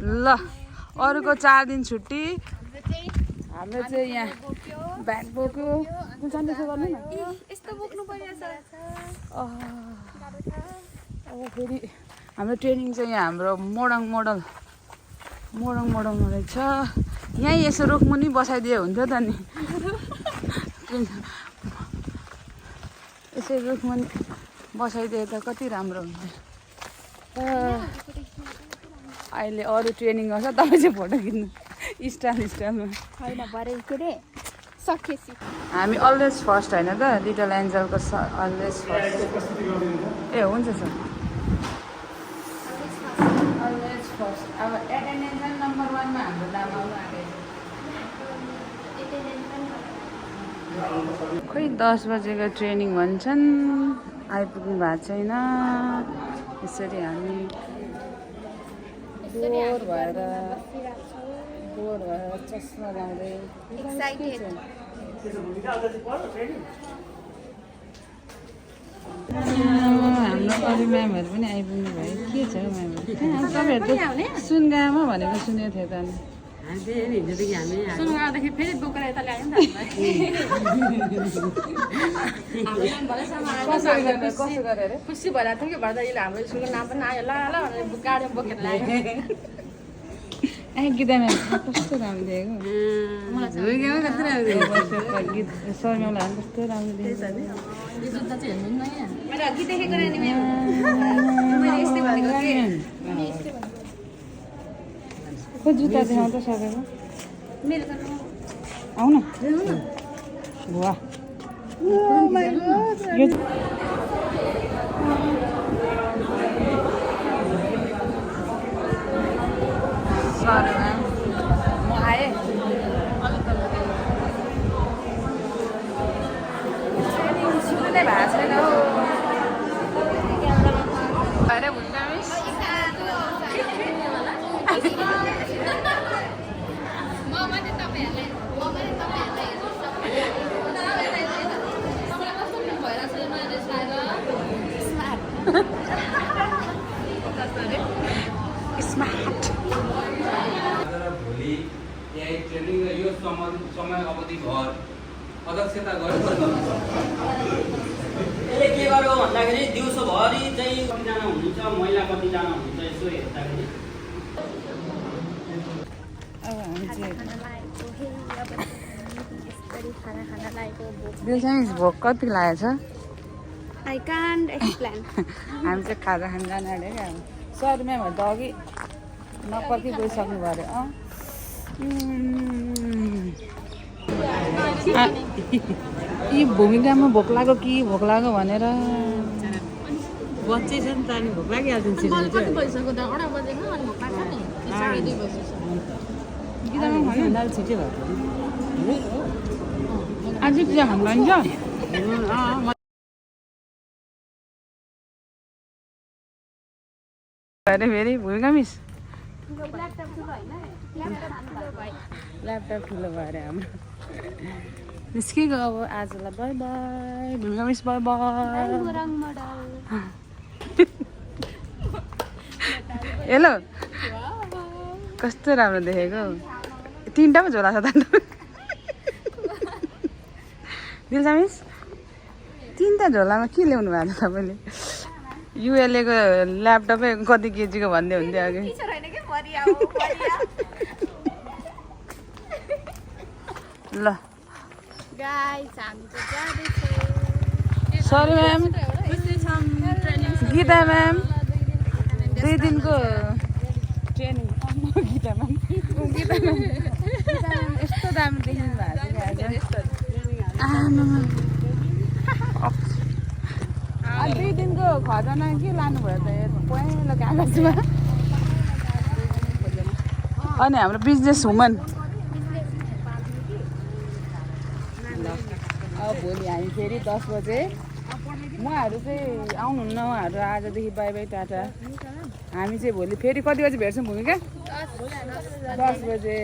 ल अरूको 4 दिन छुट्टी हाम्रो चाहिँ यहाँ ब्याग बोक्यो कुन चाहिँ त्यसो गर्नु न यस्तो बोक्नु परिरहेछ अब फेरि हाम्रो ट्रेनिङ चाहिँ यहाँ हाम्रो मोडङ मोडलमा रहेछ यहीँ यसो रुखमुनि बसाइदिए हुन्थ्यो त नि यसो रुखमुनि बसाइदिए त कति राम्रो हुन्थ्यो अहिले अरू ट्रेनिङ गर्छ तपाईँ चाहिँ फोटो खिच्नु स्टाइलमा होइन भरे के अरे सकेपछि हामी अलवेज फर्स्ट होइन त लिटल एन्जलको अलवेज फर्स्ट ए हुन्छ सर अलवेज फर्स्ट अब एटेन्डेन्स नम्बर 1 मा हाम्रो नाम आउनु आँटेको खोइ 10 बजेको ट्रेनिङ भन्छन् आइपुग्नु भएको छैन यसरी हामी बोर भएर चस्मा लाउँदै हाम्रो अरू म्यामहरू पनि आइपुग्नु भयो के छ म्यामहरू तपाईँहरू त सुनगामा भनेको सुनेको थियो त सुनगाउँदाखेरि फेरि बोकेर यता ल्यायो नि त कसो गरेर खुसी भइरहेको थियो कि भर्दा यसले हाम्रो स्कुलको नाम पनि आयो ल भनेर गाडीमा बोकेर ल्यायो गीता म्याम कस्तो राम्रो देखेको गीत सर म्यामलाई कस्तो राम्रो खोइ जुत्ता देखाउँ त सकेको आऊ न वाह म आएँ सुरु नै भएको छैन हौ अरे हुन्छ मिस स्मार्ट भोलि यहाँ ट्रेनिङ यो समय अवधि भर अध्यक्षता गर्नु यसले के गर्यो भन्दाखेरि दिउँसोभरि चाहिँ कतिजना हुनुहुन्छ महिला कतिजना हुनुहुन्छ यसो हेर्दाखेरि अब हामी चाहिँ भोक कति लागेको छ I can't explain. हामी चाहिँ खाजा खान जानु अरे क्या सर म्यामहरू त अघि नपर्खी गइसक्नु भयो अरे यी भूमिकामा भोक लाग्यो कि भोक लाग्यो भनेर बच्चै छ नि त अनि भोक लागिहाल्छ कति भइसक्यो त 8 बजेको अनि भोक लाग्छ नि 2:30 बजिसक्यो गीतामा भन्नु दाल छिटै भएको आज चिया खानु पाइन्छ अरे फेरि भूमिका मिस ल्यापटप ठुलो भयो अरे हाम्रो निस्किगयो अब आजलाई बाई बाई भूमिका मिस बाई बाई हेलो कस्तो राम्रो देखेको 3टा पो झोला छ त दिलसा मिस 3टा झोलामा के ल्याउनु भएको छ तपाईँले युएलएको ल्यापटपै कति केजीको भन्दै हुन्थ्यो अघि ल सरी म्याम गीता म्याम 2 दिनको ट्रेनिङ गीता म्याम यस्तो दामी देखिनु भएको छ आमामा 2 दिनको खजना के लानुभयो त पहिलो कागजमा अनि हाम्रो बिजनेस वुमन अब भोलि हामी फेरि 10 बजे उहाँहरू चाहिँ आउनुहुन्न उहाँहरू आजदेखि बाई बाई टाटा हामी चाहिँ भोलि फेरि कति बजी भेट्छौँ भूमिका 10 बजे